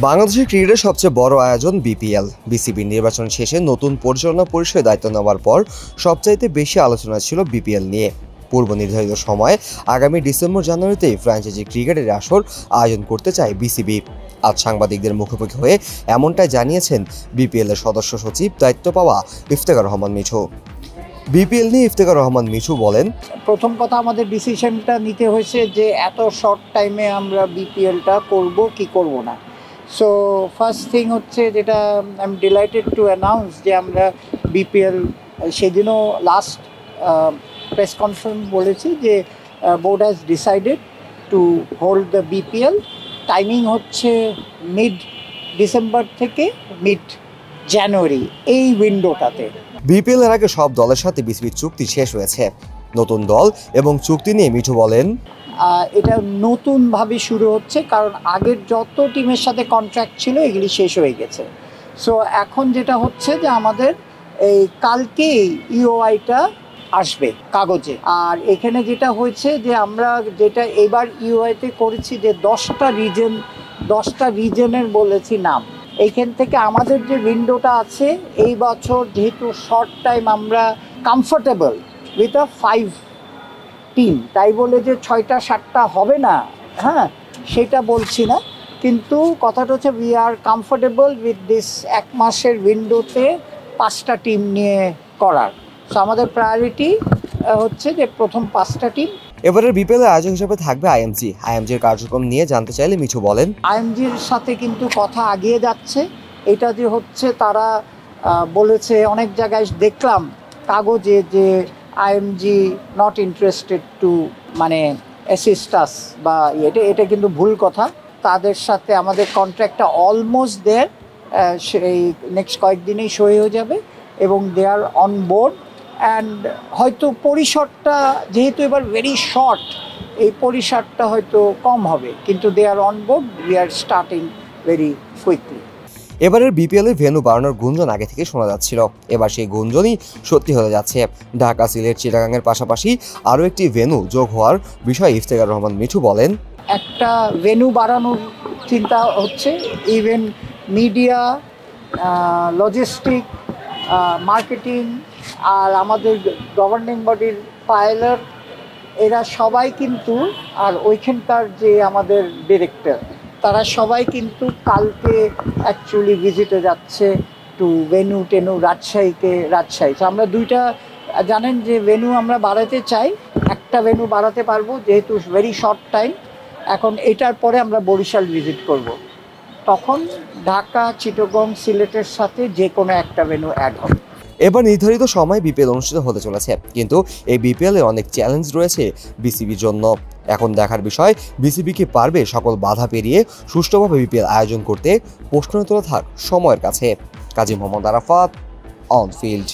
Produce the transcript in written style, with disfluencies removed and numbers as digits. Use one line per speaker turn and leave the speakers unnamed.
বাংলাদেশের ক্রিকেটের সবচেয়ে বড় আয়োজন বিপিএল। বিসিবির নির্বাচন শেষে নতুন পরিচালনা পরিষদের দায়িত্ব নেওয়ার পর সবচাইতে বেশি আলোচনা ছিল বিপিএল নিয়ে। পূর্ব নির্ধারিত সময়ে আগামী ডিসেম্বর-জানুয়ারিতেই ফ্র্যাঞ্চাইজি ক্রিকেটের আসর আয়োজন করতে চায় বিসিবি। আজ সাংবাদিকদের মুখোমুখি হয়ে এমনটাই জানিয়েছেন বিপিএলের সদস্য সচিব দায়িত্ব পাওয়া ইফতেখার রহমান মিঠু। বিপিএল নিয়ে ইফতেখার রহমান মিঠু বলেন,
প্রথম কথা আমাদের ডিসিশনটা নিতে হয়েছে যে এত শর্ট টাইমে আমরা বিপিএলটা করব কি করব না। সো ফার্স্ট থিং হচ্ছে যেটা I am delighted to announce যে আমরা বিপিএল সেদিনও লাস্ট প্রেস কনফারেন্স বলেছি যে board has decided to hold the BPL. Timing হচ্ছে মিড ডিসেম্বর থেকে মিড জানুয়ারি, এই উইন্ডোটাতে।
বিপিএল এর আগে সব দলের সাথে বিসিবির চুক্তি শেষ হয়েছে। নতুন দল এবং চুক্তি নিয়ে মিঠু বলেন,
এটা নতুনভাবে শুরু হচ্ছে, কারণ আগের যত টিমের সাথে কন্ট্রাক্ট ছিল এগুলি শেষ হয়ে গেছে। সো এখন যেটা হচ্ছে যে আমাদের এই কালকে ইউআইটা আসবে কাগজে। আর এখানে যেটা হয়েছে যে আমরা যেটা এবার ইউআইতে করেছি যে 10টা রিজনের বলেছি নাম। এইখান থেকে আমাদের যে উইন্ডোটা আছে এই বছর যেহেতু শর্ট টাইম আমরা কমফোর্টেবল উইথ আ 5 টিম, তাই বলে যে 6টা 7টা হবে না, হ্যাঁ সেটা বলছি না, কিন্তু কথাটা হচ্ছে we are comfortable with this এক মাসের উইন্ডোতে 5টা টিম নিয়ে করার। সো আমাদের প্রায়োরিটি হচ্ছে যে প্রথম 5টা টিম।
এবারের বিপিএল এর আয়োজক হিসেবে থাকবে আইএমজির কার্যক্রম নিয়ে জানতে চাইলে মিঠু বলেন,
আইএমজির সাথে কিন্তু কথা আগিয়ে যাচ্ছে। এটা যে হচ্ছে তারা বলেছে অনেক জায়গায় দেখলাম কাগজে যে আইএমজি নট ইন্টারেস্টেড টু মানে অ্যাসিস্ট আস বা এটা কিন্তু ভুল কথা। তাদের সাথে আমাদের কন্ট্রাক্টটা অলমোস্ট দেয়ার, সেই নেক্সট কয়েকদিনেই সই হয়ে যাবে এবং দে আর অন বোর্ড। অ্যান্ড হয়তো পরিসরটা যেহেতু এবার ভেরি শর্ট, এই পরিসরটা হয়তো কম হবে, কিন্তু they are on board, we are starting very quickly.
এবারের বিপিএল এর ভেন্যু বাড়ানোর গুঞ্জন আগে থেকে শোনা যাচ্ছিল, এবার সেই গুঞ্জনই সত্যি হতে যাচ্ছে। ঢাকা, সিলেট, চিটাগাংয়ের পাশাপাশি আরও একটি ভেন্যু যোগ হওয়ার বিষয়ে ইফতেখার রহমান মিঠু বলেন,
একটা ভেন্যু বাড়ানোর চিন্তা হচ্ছে। ইভেন মিডিয়া, লজিস্টিক, মার্কেটিং আর আমাদের গভর্নিং বডির পাইলট, এরা সবাই কিন্তু, আর ওইখানকার যে আমাদের ডিরেক্টর, তারা সবাই কিন্তু কালকে অ্যাকচুয়ালি ভিজিটে যাচ্ছে টু ভেন্যু রাজশাহী। তো আমরা দুইটা জানেন যে ভেন্যু আমরা বাড়াতে চাই, একটা ভেন্যু বাড়াতে পারবো যেহেতু ভেরি শর্ট টাইম। এখন এটার পরে আমরা বরিশাল ভিজিট করব, তখন ঢাকা, চিটাগং, সিলেটের সাথে যে কোনো একটা ভেন্যু অ্যাড হবে।
এবার নির্ধারিত সময় বিপিএল অনুষ্ঠিত হতে চলেছে, কিন্তু এই বিপিএল এর অনেক চ্যালেঞ্জ রয়েছে বিসিবির জন্য। এখন দেখার বিষয় বিসিবি কি পারবে সকল বাধা পেরিয়ে সুষ্ঠুভাবে বিপিএল আয়োজন করতে। প্রশ্ন তোলা থাক সময়ের কাছে। Kazi Mohammad Arafat, on field.